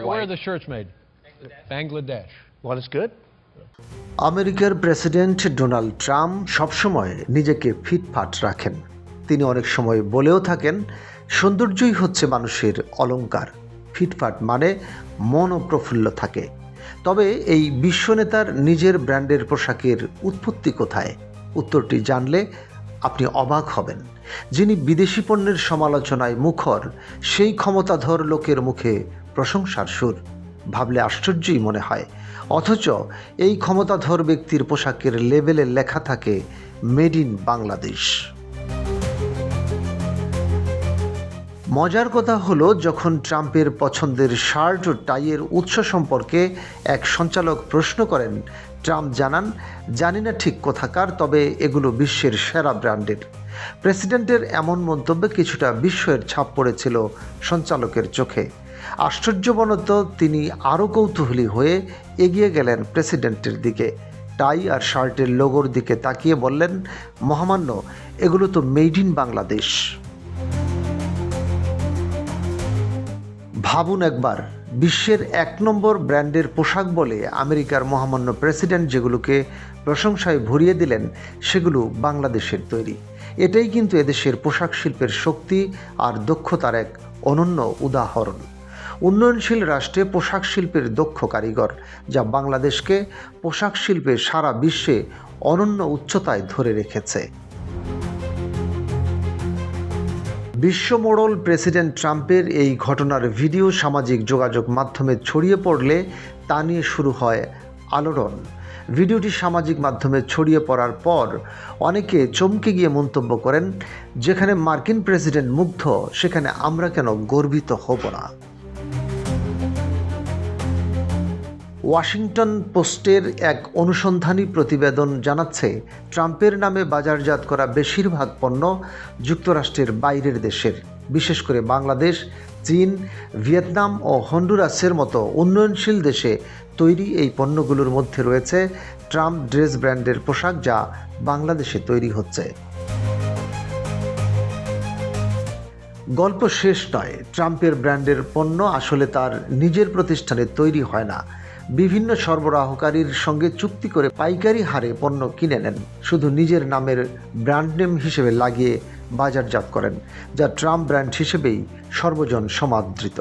Where are the shirts made? Bangladesh. Well, it's good. আমেরিকার president Donald Trump সবসময় নিজেকে ফিটফাট রাখেন। তিনি অনেক সময় বলেও থাকেন, সৌন্দর্যই হচ্ছে মানুষের অলংকার। ফিটফাট মানে মনও প্রফুল্ল থাকে। তবে এই বিশ্বনেতার নিজের ব্র্যান্ডের পোশাকের উৎপত্তি কোথায়? উত্তরটি জানলে আপনি অবাক হবেন। যিনি বিদেশি পণ্যের সমালোচনায় মুখর, সেই ক্ষমতাধর লোকের মুখে প্রশংসার সুর। ভাবলে আশ্চর্যই মনে হয়, অথচ এই ক্ষমতাধর ব্যক্তির পোশাকের লেবেলে লেখা থাকে মেড ইন বাংলাদেশ। মজার কথা হলো, যখন ট্রাম্পের পছন্দের শার্ট ও টাইয়ের উৎস সম্পর্কে এক সঞ্চালক প্রশ্ন করেন, ট্রাম্প জানান, জানি না ঠিক কোথাকার, তবে এগুলো বিশ্বের সেরা ব্র্যান্ডের। প্রেসিডেন্টের এমন মন্তব্যে কিছুটা বিস্ময়ের ছাপ পড়েছিল সঞ্চালকের চোখে। আশ্চর্যবনত তিনি আরও কৌতূহলী হয়ে এগিয়ে গেলেন প্রেসিডেন্টের দিকে। টাই আর শার্টের লোগোর দিকে তাকিয়ে বললেন, মহামান্য, এগুলো তো মেড ইন বাংলাদেশ। ভাবুন একবার, বিশ্বের 1 নম্বর ব্র্যান্ডের পোশাক বলে আমেরিকার মহামান্য প্রেসিডেন্ট যেগুলোকে প্রশংসায় ভরিয়ে দিলেন, সেগুলো বাংলাদেশের তৈরি। এটাই কিন্তু এদেশের পোশাক শিল্পের শক্তি আর দক্ষতার এক অনন্য উদাহরণ। উন্নয়নশীল রাষ্ট্রে পোশাক শিল্পের দক্ষ কারিগর, যা বাংলাদেশকে পোশাক শিল্পে সারা বিশ্বে অনন্য উচ্চতায় ধরে রেখেছে। বিশ্বমোড়ল প্রেসিডেন্ট ট্রাম্পের এই ঘটনার ভিডিও সামাজিক যোগাযোগ মাধ্যমে ছড়িয়ে পড়লে তা নিয়ে শুরু হয় আলোড়ন। ভিডিওটি সামাজিক মাধ্যমে ছড়িয়ে পড়ার পর অনেকে চমকে গিয়ে মন্তব্য করেন, যেখানে মার্কিন প্রেসিডেন্ট মুগ্ধ, সেখানে আমরা কেন গর্বিত হব না? ওয়াশিংটন পোস্টের এক অনুসন্ধানী প্রতিবেদন জানাচ্ছে, ট্রাম্পের নামে বাজারজাত করা বেশিরভাগ পণ্য যুক্তরাষ্ট্রের বাইরের দেশের, বিশেষ করে বাংলাদেশ, চীন, ভিয়েতনাম ও হন্ডুরাসের মতো উন্নয়নশীল দেশে তৈরি। এই পণ্যগুলোর মধ্যে রয়েছে ট্রাম্প ড্রেস ব্র্যান্ডের পোশাক, যা বাংলাদেশে তৈরি হচ্ছে। গল্প শেষ নয়। ট্রাম্পের ব্র্যান্ডের পণ্য আসলে তার নিজের প্রতিষ্ঠানে তৈরি হয় না। বিভিন্ন সরবরাহকারীর সঙ্গে চুক্তি করে পাইকারি হারে পণ্য কিনে নেন, শুধু নিজের নামের ব্র্যান্ড নেম হিসেবে লাগিয়ে বাজারজাত করেন, যা ট্রাম্প ব্র্যান্ড হিসেবেই সর্বজন সমাদৃত।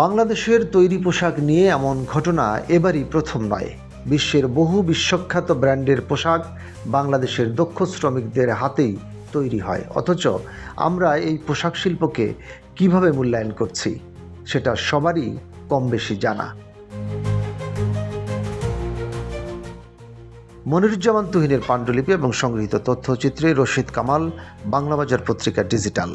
বাংলাদেশের তৈরি পোশাক নিয়ে এমন ঘটনা এবারই প্রথম নয়। বিশ্বের বহু বিশ্বখ্যাত ব্র্যান্ডের পোশাক বাংলাদেশের দক্ষ শ্রমিকদের হাতেই তৈরি হয়, অথচ আমরা এই পোশাক শিল্পকে কিভাবে মূল্যায়ন করছি, সেটা সবারই কম বেশি জানা। মনিরুজ্জামান তুহিনের পাণ্ডুলিপি এবং সংগৃহীত তথ্যচিত্রে রশিদ কামাল, বাংলাবাজার পত্রিকা ডিজিটাল।